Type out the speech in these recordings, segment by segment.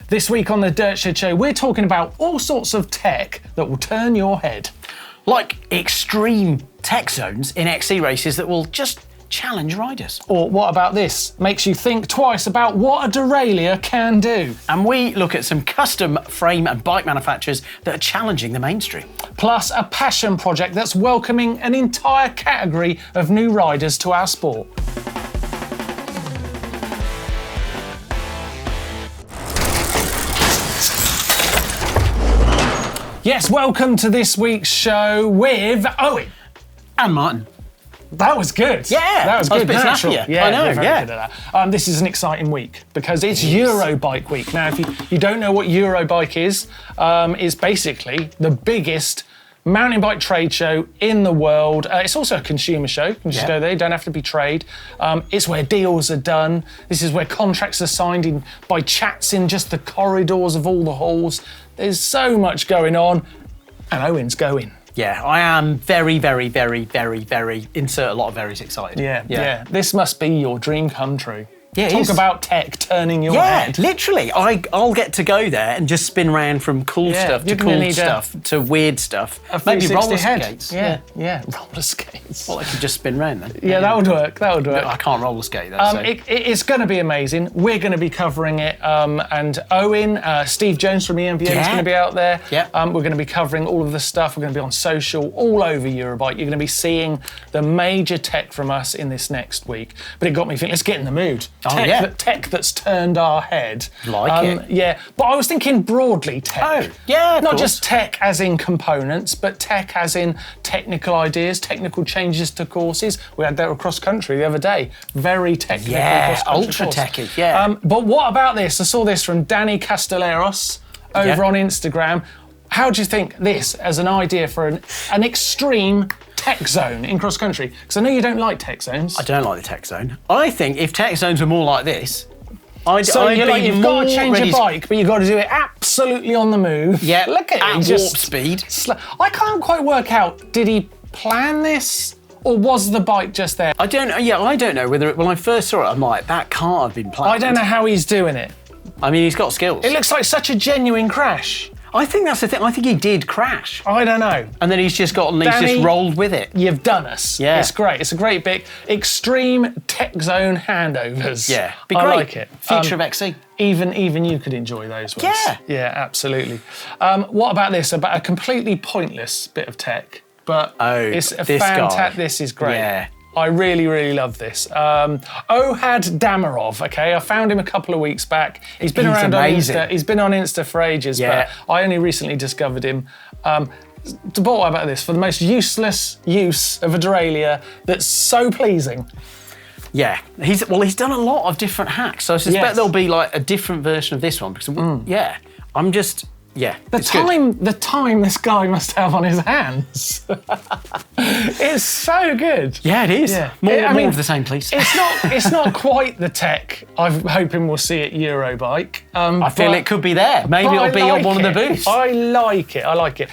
This week on the Dirt Shed Show, we're talking about all sorts of tech that will turn your head. Like extreme tech zones in XC races that will just challenge riders. Or what about this? Makes you think twice about what a derailleur can do. And we look at some custom frame and bike manufacturers that are challenging the mainstream. Plus a passion project that's welcoming an entire category of new riders to our sport. Yes, welcome to this week's show with Owen. And Martyn. That was good. Yeah, that was good. I was a bit snappier. Yeah, I know, you're very yeah. good at that. This is an exciting week because it's EUROBIKE week. Now, if you don't know what EUROBIKE is basically the biggest mountain bike trade show in the world. It's also a consumer show. You can just go there, you don't have to be trade. It's where deals are done. This is where contracts are signed by chats in just the corridors of all the halls. There's so much going on, and Owen's going. Yeah, I am very, insert a lot of very's excited. Yeah. This must be your dream come true. Yeah, Talk about tech turning your head. Yeah, literally. I'll get to go there and just spin around from cool stuff to cool stuff to weird stuff. Maybe roller skates. Yeah, roller skates. Well, I could just spin round then. Yeah, that would work. I can't roller skate though. So. It's going to be amazing. We're going to be covering it. And Owen, Steve Jones from EMBN is going to be out there. Yeah. We're going to be covering all of the stuff. We're going to be on social all over EUROBIKE. You're going to be seeing the major tech from us in this next week. But it got me thinking, let's get in the mood. Tech that's turned our head. Like it. Yeah, but I was thinking broadly tech. Oh, yeah, Not just tech as in components, but tech as in technical ideas, technical changes to courses. We had that across country the other day. Very technical. Yeah, ultra techy, yeah. But what about this? I saw this from Danny Castelleros over on Instagram. How do you think this as an idea for an extreme tech zone in cross country? Because I know you don't like tech zones. I don't like the tech zone. I think if tech zones were more like this, you've got to change your bike, but you've got to do it absolutely on the move. Yeah, look at it. At warp speed. I can't quite work out, did he plan this? Or was the bike just there? I don't know whether when I first saw it, I'm like, that can't have been planned. I don't know how he's doing it. I mean, he's got skills. It looks like such a genuine crash. I think that's the thing. I think he did crash. I don't know. And then he's just rolled with it. You've done us. Yeah. It's great. It's a great bit. Extreme tech zone handovers. Yeah. Be great. I like it. Future of XC. Even you could enjoy those ones. Yeah. Yeah, absolutely. What about this? About a completely pointless bit of tech, but it's a fantastic. This is great. Yeah. I really love this. Ohad Damarov, okay? I found him a couple of weeks back. He's been around amazing. on Insta. He's been on Insta for ages, but I only recently discovered him. What about this? For the most useless use of a derailleur that's so pleasing. Yeah, he's done a lot of different hacks, so I suspect there'll be like a different version of this one. Because the time this guy must have on his hands. It's so good. Yeah, it is. Yeah. More of the same, please. It's not quite the tech I'm hoping we'll see at EUROBIKE. I feel it could be there. Maybe it'll be on one of the booths. I like it.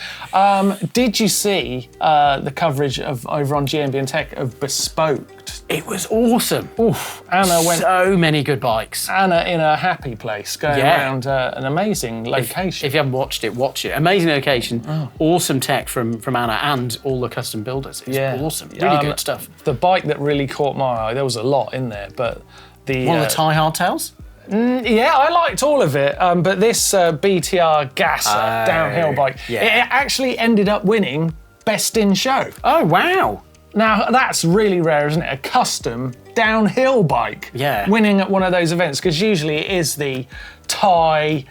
Did you see the coverage of over on GMBN Tech of Bespoke? It was awesome. Oof, Anna went. So many good bikes. Anna in a happy place, going around an amazing location. If you haven't watched it, watch it. Amazing location. Awesome tech from Anna and all the custom builders. It's awesome. Really good stuff. The bike that really caught my eye, there was a lot in there, but one of the Thai hardtails? Yeah, I liked all of it, but this BTR Gasser downhill bike, it actually ended up winning Best in Show. Oh, wow. Now, that's really rare, isn't it? A custom downhill bike winning at one of those events, because usually it is the Thai,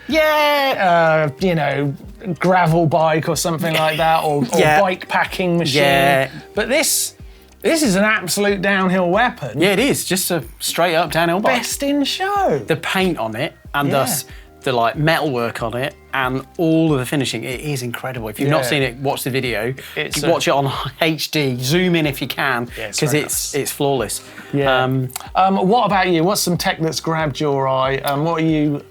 gravel bike or something like that, or bike packing machine. Yeah. But this is an absolute downhill weapon. Yeah, it is. Just a straight up downhill bike. Best in Show. The paint on it, and thus the metalwork on it, and all of the finishing, it is incredible. If you've not seen it, watch the video. Watch it on HD. Zoom in if you can, because it's flawless. Yeah. What about you? What's some tech that's grabbed your eye? What are you?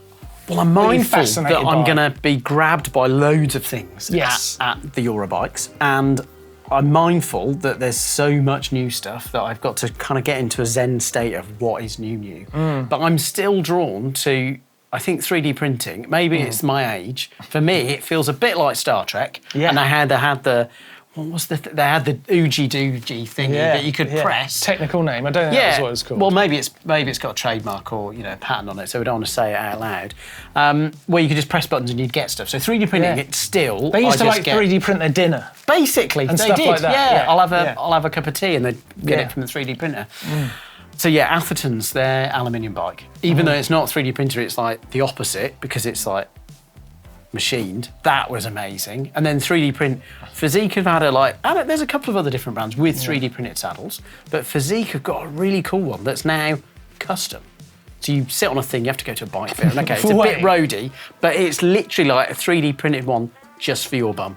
Well, I'm mindful that I'm going to be grabbed by loads of things at the EUROBIKEs, and I'm mindful that there's so much new stuff that I've got to kind of get into a zen state of what is new. But I'm still drawn to I think 3D printing, maybe it's my age. For me, it feels a bit like Star Trek. Yeah. And they had the what was they had the oogie doogie thingy that you could press. Technical name. I don't know that's what it's called. Well, maybe it's got a trademark or patent on it, so we don't want to say it out loud. Where you could just press buttons and you'd get stuff. So 3D printing, it's still. They used to 3D print their dinner. Basically, and they stuff did. Like that. Yeah. I'll have a cup of tea and they'd get it from the 3D printer. So yeah, Atherton's their aluminium bike. Even though it's not 3D printer, it's like the opposite because it's like machined. That was amazing. And then 3D print. Physique have had there's a couple of other different brands with 3D printed saddles, but Physique have got a really cool one that's now custom. So you sit on a thing, you have to go to a bike fair, and okay, it's a bit roady, but it's literally like a 3D printed one just for your bum.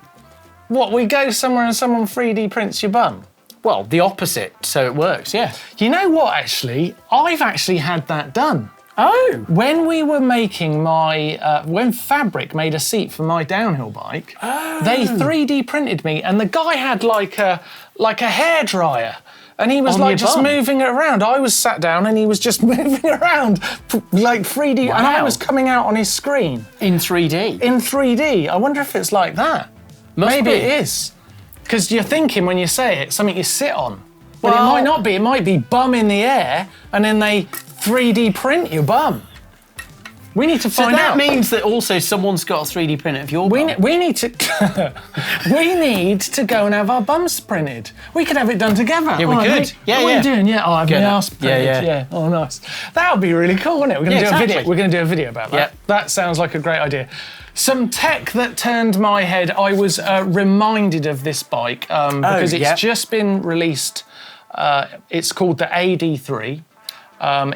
What, we go somewhere and someone 3D prints your bum? Well, the opposite, so it works, yeah. You know what, actually? I've actually had that done. Oh! When we were making when Fabric made a seat for my downhill bike, they 3D printed me, and the guy had like a hairdryer. And he was just moving it around. I was sat down and he was just moving around, like 3D, and I was coming out on his screen. In 3D? In 3D. I wonder if it's like that. Maybe it is. Because you're thinking when you say it, something you sit on. But it might not be. It might be bum in the air, and then they 3D print your bum. We need to find out. So that means that also someone's got a 3D print of your bum. We need to we need to go and have our bums printed. We could have it done together. Yeah, we could. Mate. What are you doing? Yeah, I've been asked printed. Yeah. Oh, nice. That would be really cool, wouldn't it? We're going to do a video. We're going to do a video about that. Yeah. That sounds like a great idea. Some tech that turned my head. I was reminded of this bike because it's just been released. It's called the AD3.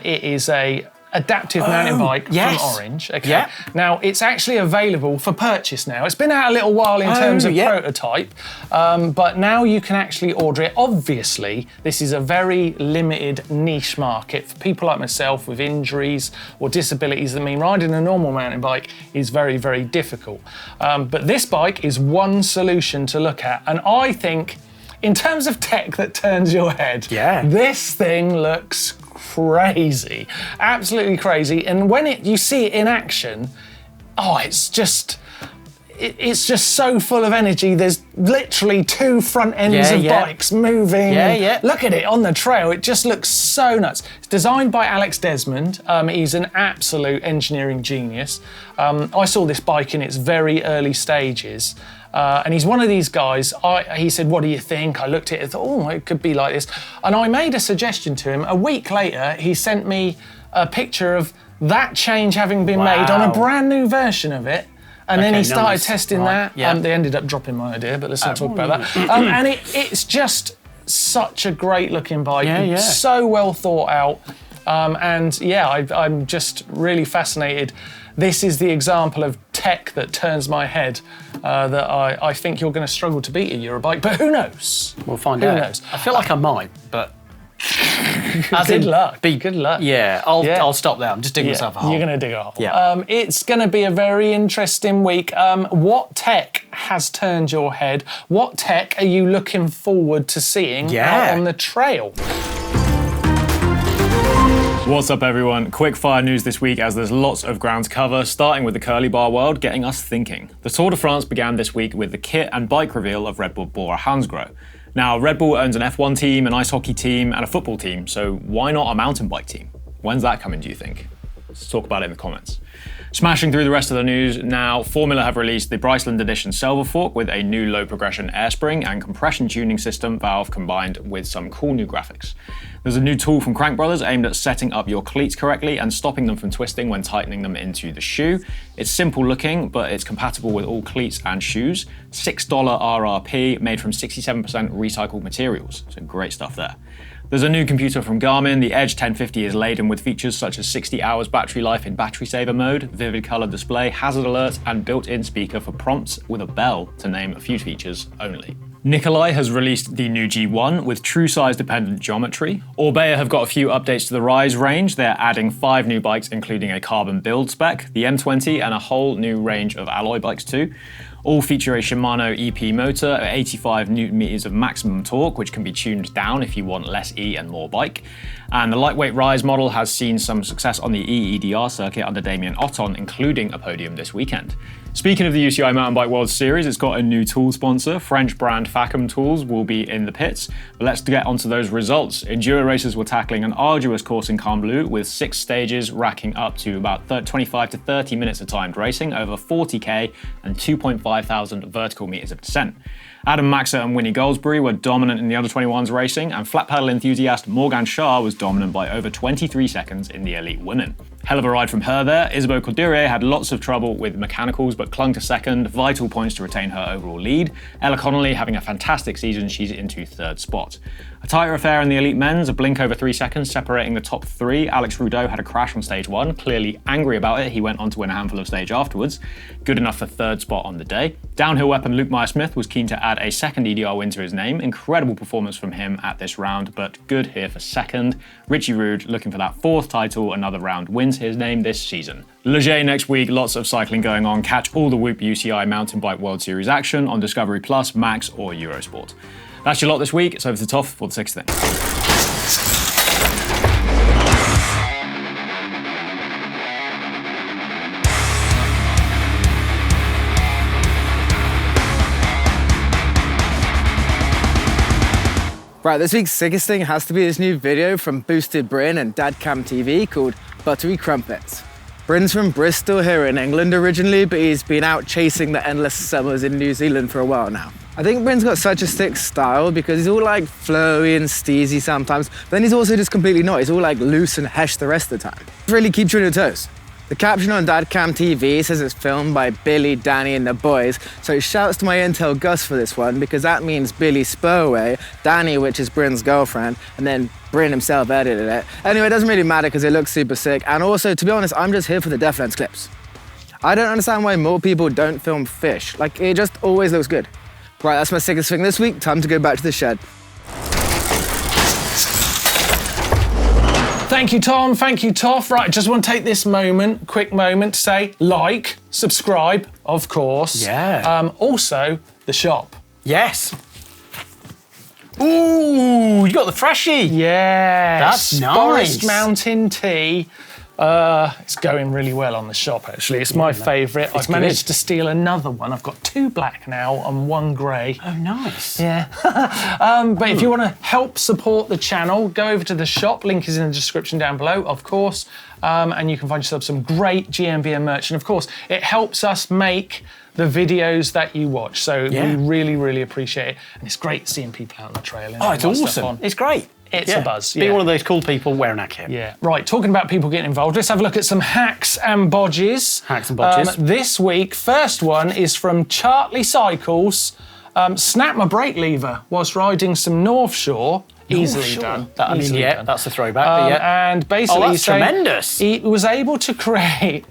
It is a adaptive mountain bike from Orange. Okay. Yeah. Now, it's actually available for purchase now. It's been out a little while in terms of prototype, but now you can actually order it. Obviously, this is a very limited niche market for people like myself with injuries or disabilities that mean riding a normal mountain bike is very, very difficult. But this bike is one solution to look at, and I think in terms of tech that turns your head, this thing looks crazy, absolutely crazy. And when you see it in action, it's just so full of energy. There's literally two front ends of bikes moving. Look at it on the trail. It just looks so nuts. It's designed by Alex Desmond. He's an absolute engineering genius. I saw this bike in its very early stages. And he's one of these guys, he said, what do you think? I looked at it and thought, it could be like this. And I made a suggestion to him. A week later, he sent me a picture of that change having been made on a brand new version of it. And then he started testing that. They ended up dropping my idea, but let's not talk about that. And it's just such a great looking bike, so well thought out. I'm just really fascinated. This is the example of tech that turns my head that I think you're going to struggle to beat a Eurobike, but who knows? We'll find out. Who knows? I feel like I might, but... Good luck. Good luck. Yeah, I'll stop there. I'm just digging myself a hole. You're going to dig a hole. Yeah. It's going to be a very interesting week. What tech has turned your head? What tech are you looking forward to seeing out on the trail? What's up, everyone? Quick fire news this week as there's lots of ground to cover, starting with the curly bar world getting us thinking. The Tour de France began this week with the kit and bike reveal of Red Bull Bora Hansgrohe. Now, Red Bull owns an F1 team, an ice hockey team, and a football team, so why not a mountain bike team? When's that coming, do you think? Let's talk about it in the comments. Smashing through the rest of the news now, Formula have released the Bryceland Edition Silver Fork with a new low progression airspring and compression tuning system valve combined with some cool new graphics. There's a new tool from Crank Brothers aimed at setting up your cleats correctly and stopping them from twisting when tightening them into the shoe. It's simple looking, but it's compatible with all cleats and shoes. $6 RRP, made from 67% recycled materials, so great stuff there. There's a new computer from Garmin. The Edge 1050 is laden with features such as 60 hours battery life in battery saver mode, vivid color display, hazard alerts, and built-in speaker for prompts with a bell, to name a few features only. Nikolai has released the new G1 with true size dependent geometry. Orbea have got a few updates to the Rise range. They're adding 5 new bikes, including a carbon build spec, the M20, and a whole new range of alloy bikes too. All feature a Shimano EP motor at 85 Newton meters of maximum torque, which can be tuned down if you want less E and more bike. And the lightweight Rise model has seen some success on the EEDR circuit under Damien Otton, including a podium this weekend. Speaking of the UCI Mountain Bike World Series, it's got a new tool sponsor. French brand Facom Tools will be in the pits. But let's get onto those results. Enduro racers were tackling an arduous course in Camblou with 6 stages, racking up to about 25 to 30 minutes of timed racing, over 40k and 2.5 thousand vertical meters of descent. Adam Maxer and Winnie Goldsbury were dominant in the under-21s racing, and flat pedal enthusiast Morgan Shah was dominant by over 23 seconds in the elite women. Hell of a ride from her there. Isabeau Cordurier had lots of trouble with mechanicals but clung to second, vital points to retain her overall lead. Ella Connolly having a fantastic season, she's into 3rd spot. A tighter affair in the elite men's, a blink over 3 seconds separating the top 3. Alex Rudeau had a crash on stage 1, clearly angry about it. He went on to win a handful of stage afterwards. Good enough for 3rd spot on the day. Downhill weapon Luke Meyer-Smith was keen to add a 2nd EDR win to his name. Incredible performance from him at this round, but good here for 2nd. Richie Rude looking for that 4th title, another round wins his name this season. Leger next week, lots of cycling going on. Catch all the Whoop UCI Mountain Bike World Series action on Discovery Plus, Max or Eurosport. That's your lot this week. It's over to Toff for the 6th thing. Right, this week's sickest thing has to be this new video from Boosted Bryn and DadCamTv called Buttery Crumpets. Bryn's from Bristol here in England originally, but he's been out chasing the endless summers in New Zealand for a while now. I think Bryn's got such a sick style because he's all like flowy and steezy sometimes, but then he's also just completely not. He's all like loose and hesh the rest of the time. It really keeps you on your toes. The caption on DadCamTv says it's filmed by Billy, Danny and the boys, so shouts to my intel Gus for this one because that means Billy Spurway, Danny, which is Bryn's girlfriend, and then Bryn himself edited it. Anyway, it doesn't really matter because it looks super sick, and also, to be honest, I'm just here for the Def Lens clips. I don't understand why more people don't film fish. Like, it just always looks good. Right, that's my sickest thing this week. Time to go back to the shed. Thank you, Tom. Thank you, Toff. Right, just want to take this quick moment to say like, subscribe, of course. Yeah. Also, the shop. Yes. Ooh, you got the freshie. Yeah. That's nice. Forest Mountain tea. It's going really well on the shop, actually. It's my favourite. I've managed to steal another one. I've got 2 black now and 1 grey. Oh, nice. Yeah. But if you want to help support the channel, go over to the shop. Link is in the description down below, of course. And you can find yourself some great GMBN merch. And of course, it helps us make the videos that you watch. So we really, really appreciate it. And it's great seeing people out on the trail. Oh, it's awesome. It's great. It's a buzz. Be one of those cool people wearing a kit. Yeah. Right, talking about people getting involved, let's have a look at some hacks and bodges. Hacks and bodges. This week, first one is from Chartley Cycles. Snap my brake lever whilst riding some North Shore. Easily done. That's a throwback. And basically, that's tremendous. He was able to create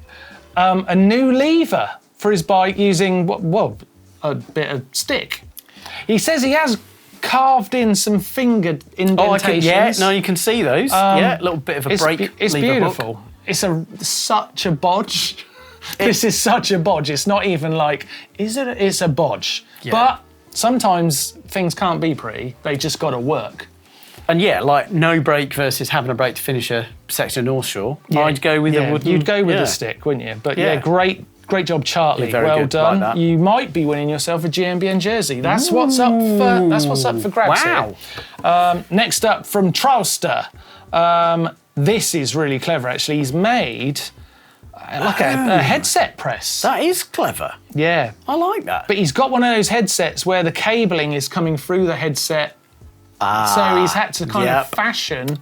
a new lever for his bike using, a bit of stick. He says he has carved in some finger indentations. You can see those. A little bit of a brake. It's beautiful. Hook. It's such a bodge. This is such a bodge. It's not even like, it's a bodge. Yeah. But sometimes things can't be pretty. They just got to work. And like no brake versus having a brake to finish a section of North Shore. Yeah. I'd go with the wooden. You'd go with the stick, wouldn't you? But great job, Chartley. Well done. Like you might be winning yourself a GMBN jersey. That's what's up for grabs. Wow. Next up from Trowster. This is really clever, actually. He's made like a headset press. That is clever. Yeah. I like that. But he's got one of those headsets where the cabling is coming through the headset. So he's had to kind of fashion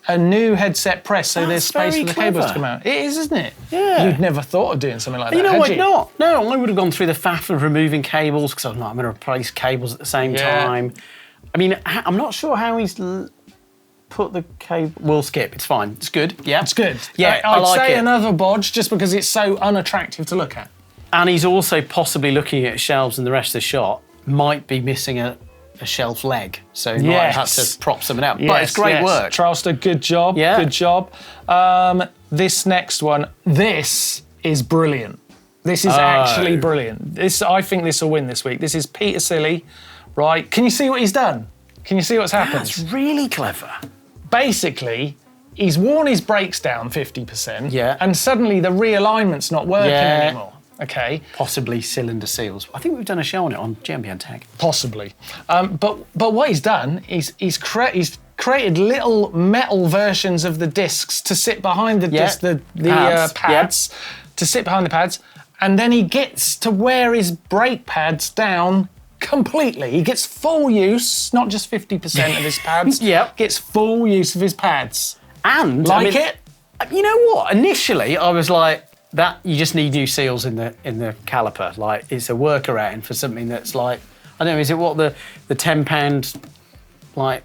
a new headset press so there's space for the cables to come out. It is, isn't it? Yeah. You'd never thought of doing something like that, had you? Not. No, I would have gone through the faff of removing cables because I'm going to replace cables at the same time. I mean, I'm not sure how he's put the cable. We'll skip. It's fine. It's good. Yeah. It's good. Yeah, I'd say another bodge just because it's so unattractive to look at. And he's also possibly looking at shelves in the rest of the shot. Might be missing a shelf leg, so might have to prop something out. But it's great work. Trowster, good job. Yeah. Good job. This next one, this is brilliant. This is actually brilliant. I think this will win this week. This is Peter Silly, right? Can you see what he's done? Can you see what's happened? That's really clever. Basically, he's worn his brakes down 50%. Yeah. And suddenly the realignment's not working anymore. Okay. Possibly cylinder seals. I think we've done a show on it on GMBN Tech. Possibly. But what he's done is he's created little metal versions of the discs to sit behind the pads, to sit behind the pads. And then he gets to wear his brake pads down completely. He gets full use, not just 50% of his pads. Gets full use of his pads. And it? You know what? Initially, I was like, that you just need new seals in the caliper. Like, it's a workaround for something that's like, I don't know, is it what the £10 like?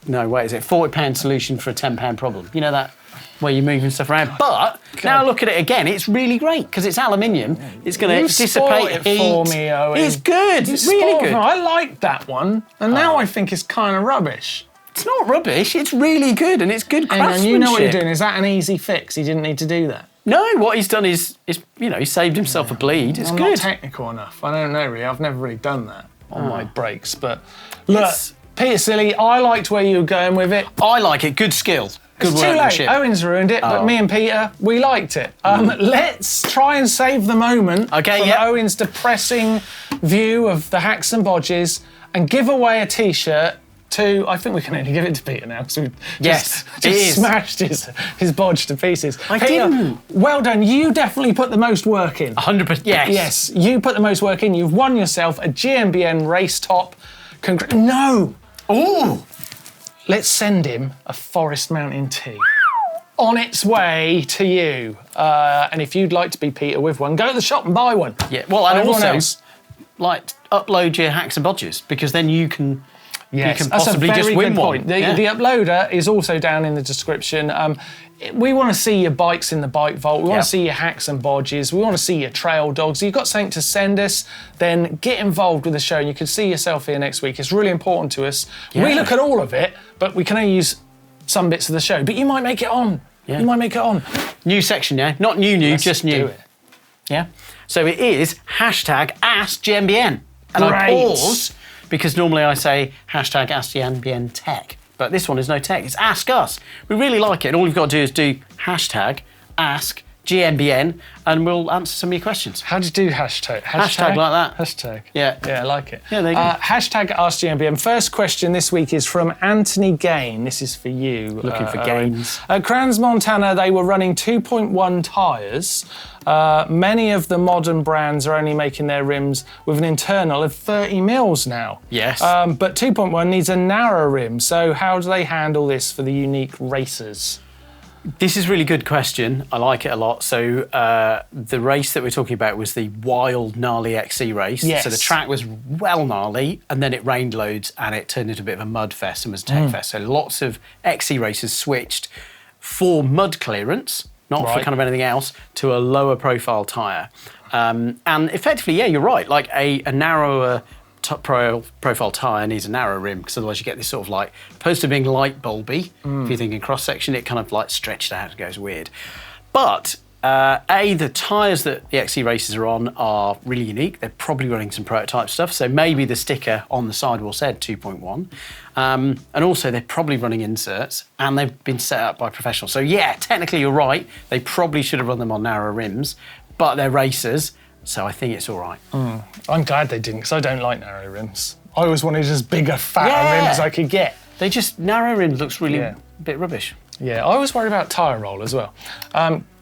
No, wait, is it £40 solution for a £10 problem? You know that where you're moving stuff around. But now look at it again. It's really great because it's aluminium. It's going to dissipate heat. For me, Owen. It's good. It's really good. I liked that one, and now I think it's kind of rubbish. It's not rubbish. It's really good, and it's good craftsmanship. And you know what you're doing. Is that an easy fix? He didn't need to do that. No, what he's done is he saved himself a bleed. It's I'm good. not technical enough. I don't know really. I've never really done that on my brakes. But look, Peter Silly, I liked where you were going with it. I like it. Good skill. Good it's workmanship. Too late. Owen's ruined it, but me and Peter, we liked it. Let's try and save the moment from Owen's depressing view of the hacks and bodges and give away a T-shirt to, I think we can only give it to Peter now because we just smashed his bodge to pieces. Peter, didn't. Well done. You definitely put the most work in. 100%. Yes. Yes, you put the most work in. You've won yourself a GMBN race top. No. Ooh. Let's send him a Forest Mountain tee. On its way to you. And if you'd like to be Peter with one, go to the shop and buy one. Yeah, well, and everyone also, else, like, upload your hacks and bodges because then you can that's possibly a very just win good one. Point. The uploader is also down in the description. We want to see your bikes in the bike vault. We want to see your hacks and bodges. We want to see your trail dogs. If you've got something to send us, then get involved with the show and you can see yourself here next week. It's really important to us. Yeah. We look at all of it, but we can only use some bits of the show. But you might make it on. Yeah. You might make it on. New section, yeah? Not new, just new. Do it. Yeah? So it is #AskGMBN. And I pause because normally I say #AskGMBN Tech. But this one is no tech, it's Ask Us. We really like it, and all you've got to do is do #AskGMBN, and we'll answer some of your questions. How do you do hashtag? Hashtag like that. Hashtag. Yeah. Yeah, I like it. Yeah, there you go. #AskGMBN. First question this week is from Anthony Gain. This is for you. Looking for gains. At Crans, Montana, they were running 2.1 tyres. Many of the modern brands are only making their rims with an internal of 30 mils now. Yes. But 2.1 needs a narrow rim. So how do they handle this for the unique racers? This is a really good question. I like it a lot. So the race that we're talking about was the wild gnarly XC race. Yes. So the track was well gnarly, and then it rained loads, and it turned into a bit of a mud fest and was a tech fest. So lots of XC racers switched for mud clearance, not for kind of anything else, to a lower profile tyre. And effectively, yeah, you're right. Like a narrower profile tyre needs a narrow rim because otherwise you get this sort of like, opposed to being light bulby, if you're thinking cross section, it kind of like stretched out and goes weird. But the tyres that the XC races are on are really unique. They're probably running some prototype stuff, so maybe the sticker on the sidewall said 2.1. And also they're probably running inserts and they've been set up by professionals. So yeah, technically you're right. They probably should have run them on narrow rims, but they're racers, so I think it's all right. I'm glad they didn't because I don't like narrow rims. I always wanted as big a fatter rim as I could get. Narrow rims looks really a bit rubbish. Yeah, I was worried about tyre roll as well.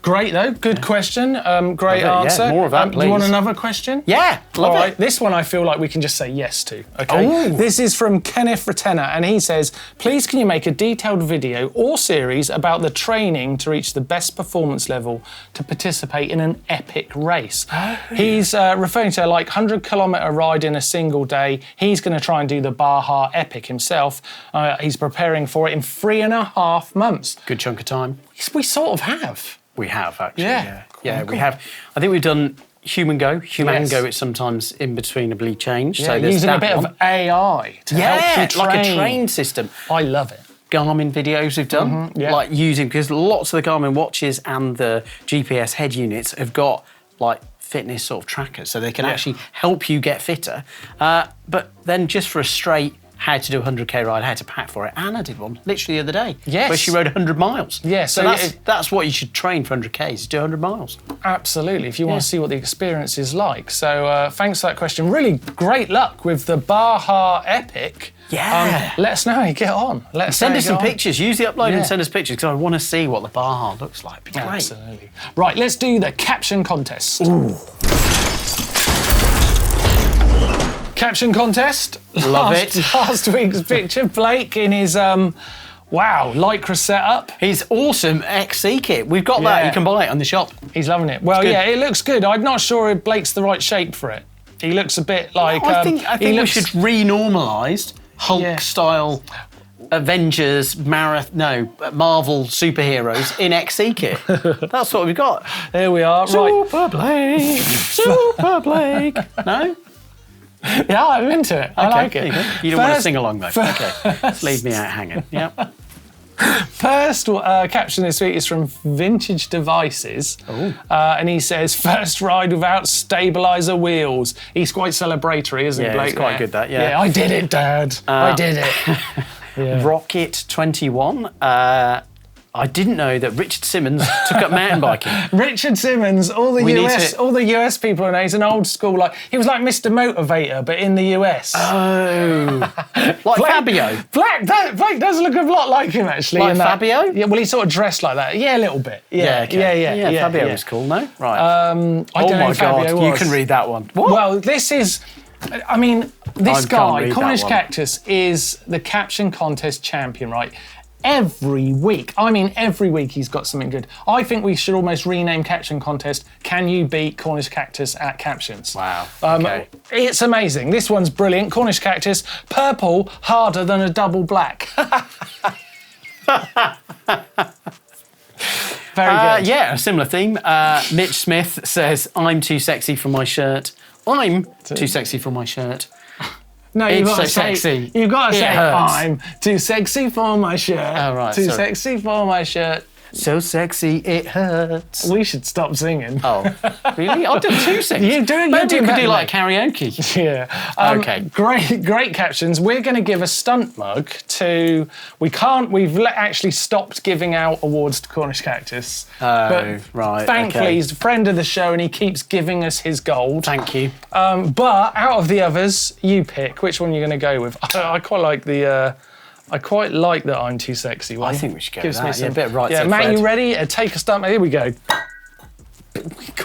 Great though, good question, great answer. Yeah, more of that, please. Do you want another question? Yeah, love it. This one I feel like we can just say yes to, okay? Ooh. This is from Kenneth Ratenna, and he says, please can you make a detailed video or series about the training to reach the best performance level to participate in an epic race? He's referring to like 100-kilometre ride in a single day. He's going to try and do the Baja Epic himself. He's preparing for it in 3.5 months. Good chunk of time. We sort of have. We have, actually. Yeah, we have. I think we've done Humango, it's sometimes in between a bleed change. Yeah, so there's using a bit of AI to help you train. Like a train system. I love it. Garmin videos we've done, like using, because lots of the Garmin watches and the GPS head units have got like fitness sort of trackers, so they can actually help you get fitter. But then just for a straight how to do a 100k ride, how to pack for it. Anna did one literally the other day. Yes. Where she rode 100 miles. Yeah, so that's what you should train for 100k's, is do 100 miles. Absolutely, if you want to see what the experience is like. So thanks for that question. Really great luck with the Baja Epic. Yeah. Let us know how you get on. Send us some pictures. Use the upload and send us pictures, because I want to see what the Baja looks like. It'd be great. Absolutely. Right, let's do the caption contest. Ooh. Caption contest. Love it. Last week's picture, Blake in his Lycra setup. His awesome XC kit. We've got that. You can buy it on the shop. He's loving it. Well, yeah, it looks good. I'm not sure if Blake's the right shape for it. He looks a bit like. I think we should re-normalise Hulk-style Avengers, Marvel superheroes in XC kit. That's what we've got. There we are. Super Blake. Super Blake. No? Yeah, I'm into it. I like it. You don't want to sing along, though. Okay, just leave me out hanging. Yeah. First caption this week is from Vintage Devices. And he says, first ride without stabiliser wheels. He's quite celebratory, isn't he, Blake? He's quite good, that, yeah. Yeah, I did it, Dad. I did it. Rocket 21. I didn't know that Richard Simmons took up mountain biking. Richard Simmons, all the US people know, he's an old school, he was like Mr. Motivator, but in the US. Oh. Like Fabio. Blake does look a lot like him, actually. Like Fabio? Yeah, well, he's sort of dressed like that. Yeah, a little bit. Yeah, Fabio was cool, no? Right. I don't know who Fabio was. You can read that one. What? Well, this is... this guy, Cornish Cactus, is the caption contest champion, right? Every week he's got something good. I think we should almost rename Caption Contest, Can You Beat Cornish Cactus at Captions? Wow. It's amazing. This one's brilliant. Cornish Cactus, purple, harder than a double black. Very good. Yeah, a similar theme. Mitch Smith says, I'm too sexy for my shirt. I'm too sexy for my shirt. No, you've got to say, sexy. You've got to say, I'm too sexy for my shirt. Oh, right, too sexy for my shirt. So sexy, it hurts. We should stop singing. Oh, really? I'll do two sings. Maybe we could do like karaoke. Yeah. Okay. Great captions. We're going to give a stunt mug to... We've actually stopped giving out awards to Cornish Cactus. Oh, right. Thankfully, he's a friend of the show and he keeps giving us his gold. Thank you. But out of the others, you pick. Which one you're going to go with? I quite like the... I quite like that I'm too sexy one. I think we should go with that. A bit right. Yeah, Matt, you ready? Take a stunt mug. Here we go.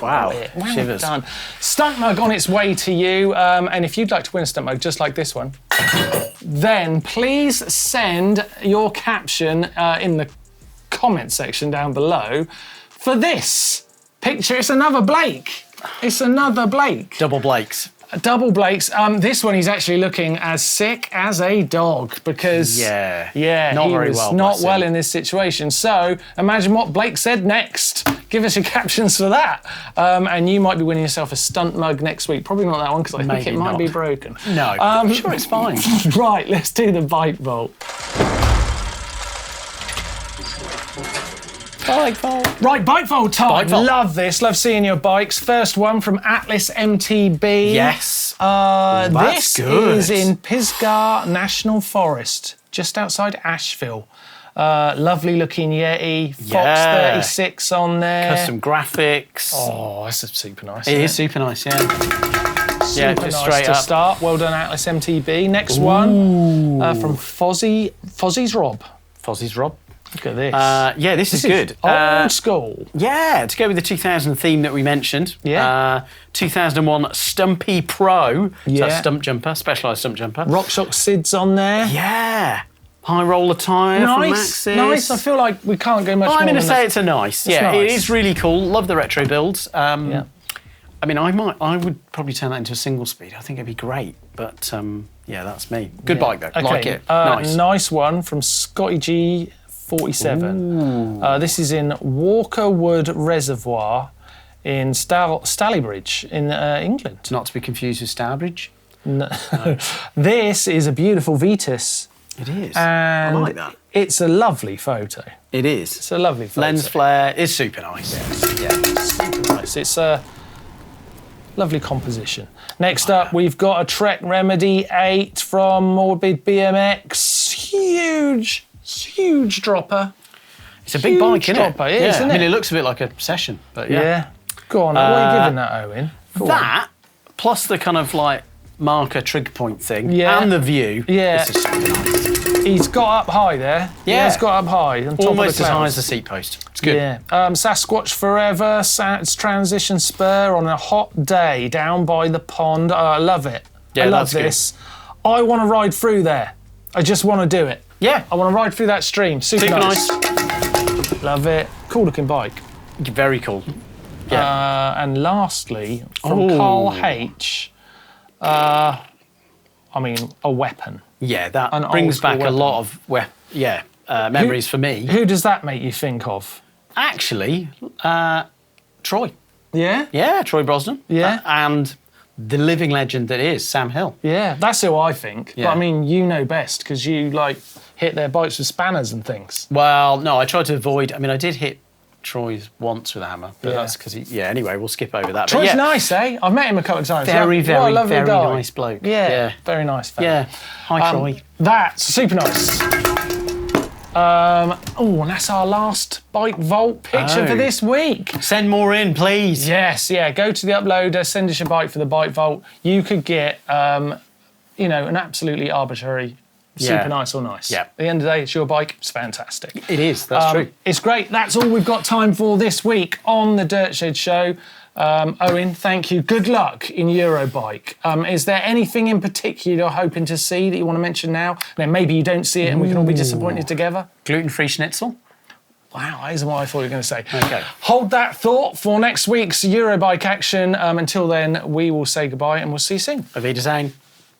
Wow. Well Shivers. done. Stunt mug on its way to you. And if you'd like to win a stunt mug just like this one, then please send your caption in the comment section down below for this picture. It's another Blake. It's another Blake. Double Blakes. Double Blakes. This one, he's actually looking as sick as a dog because he was not well in this situation. So imagine what Blake said next. Give us your captions for that. And you might be winning yourself a stunt mug next week. Probably not that one because I think it might be broken. No, I'm sure it's fine. Right, let's do the bike vault. Bike vault. Right, bike vault time. Bike vault. Love this. Love seeing your bikes. First one from Atlas MTB. Yes. This is in Pisgah National Forest, just outside Asheville. Lovely looking Yeti. Fox 36 on there. Custom graphics. Oh, this is super nice. It is super nice, yeah. Super just nice straight to up. start. Well done, Atlas MTB. Next one from Fozzie's Rob. Fozzie's Rob. Look at this. Yeah, this is good. Old school. Yeah, to go with the 2000 theme that we mentioned. Yeah. 2001 Stumpy Pro. Yeah. So that's stump jumper, specialised stump jumper. RockShox Sid's on there. Yeah. High roller tyre from Maxxis. Nice. I feel like we can't go much more I'm going to than say that. it's a nice. It's nice. It is really cool. Love the retro builds. Yeah. I mean, I would probably turn that into a single speed. I think it'd be great. But yeah, that's me. Good bike though. Okay. Like it. Nice one from Scotty G. 47. This is in Walkerwood Reservoir in Stalybridge in England. Not to be confused with Stourbridge. No. This is a beautiful Vetus. It is. And I like that. It's a lovely photo. It is. It's a lovely photo. Lens flare is super nice. Yeah, super nice. It's Lovely composition. Next up, we've got a Trek Remedy 8 from Morbid BMX. Huge dropper. It's a big bike, isn't it? It is, isn't it? I mean, it looks a bit like a session, but yeah. Go on, what are you giving that, Owen? Plus the kind of like marker trig point thing, Yeah. and the view. Yeah. This is so nice. He's got up high there. Yeah. He's got up high. On top Almost of the as high clouds. as the seat post. It's good. Yeah. Sasquatch Forever, Sats Transition Spur on a hot day down by the pond. I love it. Yeah, I love that's this. I want to ride through there. I just want to do it. Yeah. I want to ride through that stream. Super nice. Love it. Cool looking bike. Very cool. Yeah. And lastly, from Carl H, a weapon. Yeah, that An brings old-school back a weapon. lot of memories for me. Who does that make you think of? Actually, Troy. Yeah? Yeah, Troy Brosnan. Yeah. And the living legend that is Sam Hill. Yeah, that's who I think. Yeah. But I mean, you know best because you hit their bikes with spanners and things. Well, no, I tried to avoid. I mean, I did hit Troy's once with a hammer, but Yeah. that's because anyway, we'll skip over that. Troy's but yeah, nice, eh? I've met him a couple of times. Very, What a very, lovely very guy. nice bloke. Yeah, very nice fella. Yeah. Hi, Troy. That's super nice. And that's our last bike vault picture for this week. Send more in, please. Yes, yeah. Go to the uploader, send us your bike for the bike vault. You could get, an absolutely arbitrary, super nice or nice. Yeah. At the end of the day, it's your bike. It's fantastic. It is. That's true. It's great. That's all we've got time for this week on the Dirt Shed Show. Owen, thank you. Good luck in EUROBIKE. Is there anything in particular you're hoping to see that you want to mention now? Then maybe you don't see it and we can all be disappointed together. Gluten-free schnitzel. Wow, that isn't what I thought you were going to say. Okay. Hold that thought for next week's EUROBIKE action. Until then, we will say goodbye and we'll see you soon. Auf Wiedersehen.